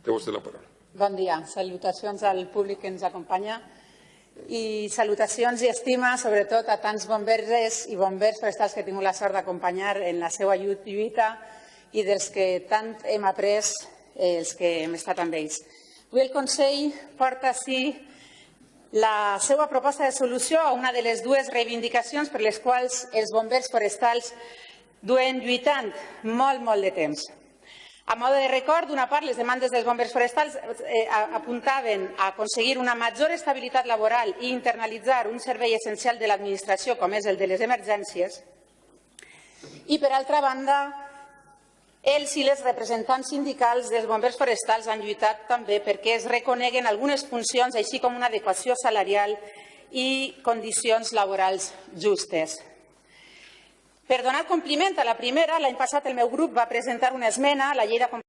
Té vostè la paraula. Bon dia. Salutacions al públic que ens acompanya i salutacions i estima, sobretot, a tants bomberes i bombers forestals que he tingut la sort d'acompanyar en la seva lluita i dels que tant hem après els que hem estat amb ells. Avui el Consell porta ací la seva proposta de solució a una de les dues reivindicacions per les quals els bombers forestals duen lluitant molt de temps. A mode de record, d'una part, les demandes dels bombers forestals apuntaven a aconseguir una major estabilitat laboral i internalitzar un servei essencial de l'administració, com és el de les emergències. I, per altra banda, ells i les representants sindicals dels bombers forestals han lluitat també perquè es reconeguen algunes funcions, així com una adequació salarial i condicions laborals justes. Per donar compliment a la primera, l'any passat el meu grup va presentar una esmena a la llei d'acompanyament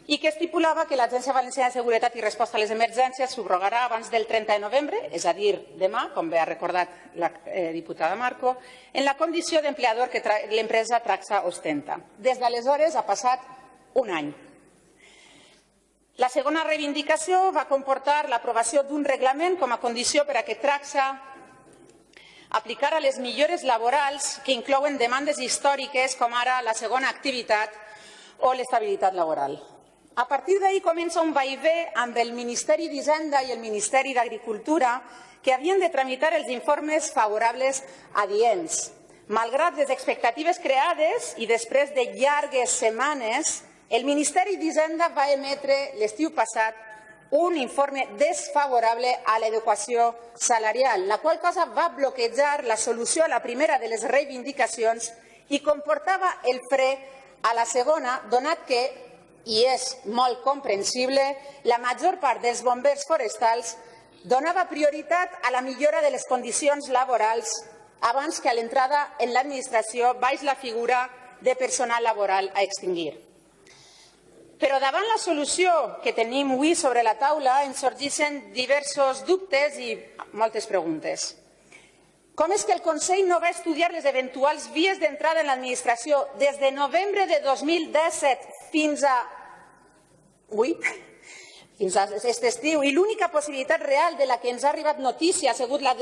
i que estipulava que l'Agència Valenciana de Seguretat i Resposta a les Emergències subrogarà abans del 30 de novembre, és a dir, demà, com bé ha recordat la diputada Marco, en la condició d'empleador que l'empresa Traxa ostenta. Des d'aleshores ha passat un any. La segona reivindicació va comportar l'aprovació d'un reglament com a condició per a que Traxa aplicara les millores laborals que inclouen demandes històriques com ara la segona activitat o l'estabilitat laboral. A partir d'ahir comença un vaivé amb el Ministeri d'Hisenda i el Ministeri d'Agricultura que havien de tramitar els informes favorables adients. Malgrat les expectatives creades i després de llargues setmanes, el Ministeri d'Hisenda va emetre l'estiu passat un informe desfavorable a l'adequació salarial, la qual cosa va bloquejar la solució a la primera de les reivindicacions i comportava el fre a la segona, donat que, i és molt comprensible, la major part dels bombers forestals donava prioritat a la millora de les condicions laborals abans que a l'entrada en l'administració baix la figura de personal laboral a extingir. Però davant la solució que tenim avui sobre la taula ens sorgeixen diversos dubtes i moltes preguntes. Com és que el Consell no va estudiar les eventuals vies d'entrada en l'administració des de novembre de 2017 fins a aquest estiu i l'única possibilitat real de la que ens ha arribat notícia ha sigut la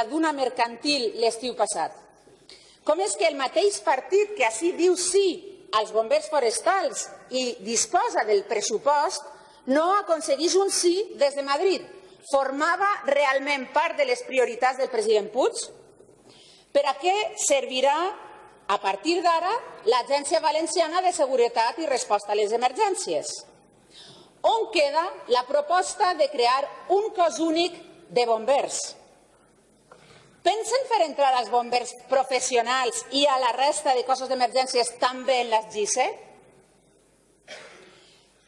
d'una mercantil l'estiu passat? Com és que el mateix partit que ací diu sí als bombers forestals i disposa del pressupost no aconsegueix un sí des de Madrid? Formava realment part de les prioritats del president Puig? Per a què servirà, a partir d'ara, l'Agència Valenciana de Seguretat i Resposta a les Emergències? On queda la proposta de crear un cos únic de bombers? Pensen fer entrar els bombers professionals i a la resta de cossos d'emergències també en les GISE?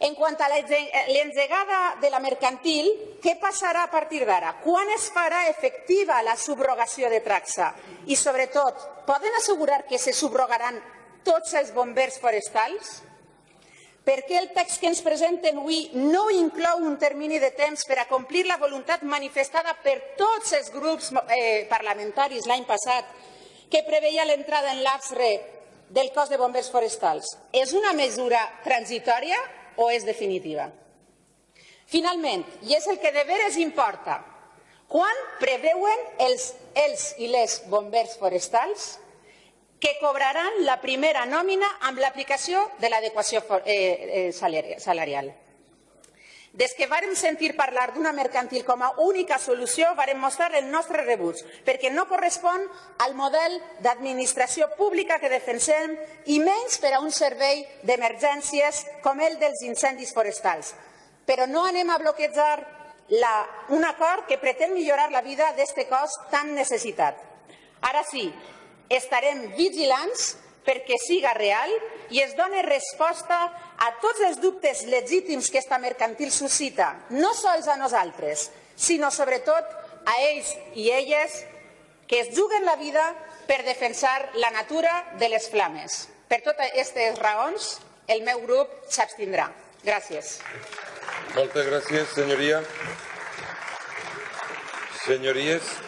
En quant a l'engegada de la mercantil, què passarà a partir d'ara? Quan es farà efectiva la subrogació de Traxa? I, sobretot, poden assegurar que se subrogaran tots els bombers forestals? Per què el text que ens presenten avui no inclou un termini de temps per a complir la voluntat manifestada per tots els grups parlamentaris l'any passat que preveia l'entrada en l'AFSRE del cos de bombers forestals? És una mesura transitòria o és definitiva? Finalment, i és el que de veres importa, quan preveuen els i les bombers forestals que cobraran la primera nòmina amb l'aplicació de l'adequació salarial? Des que vàrem sentir parlar d'una mercantil com a única solució, vàrem mostrar el nostre rebuig, perquè no correspon al model d'administració pública que defensem i menys per a un servei d'emergències com el dels incendis forestals. Però no anem a bloquejar un acord que pretén millorar la vida d'aquest cos tan necessitat. Ara sí, estarem vigilants perquè siga real i es doni resposta a tots els dubtes legítims que aquesta mercantil suscita, no sols a nosaltres, sinó sobretot a ells i elles que es juguen la vida per defensar la natura de les flames. Per totes aquestes raons, el meu grup s'abstindrà. Gràcies. Moltes gràcies, senyoria. Senyories.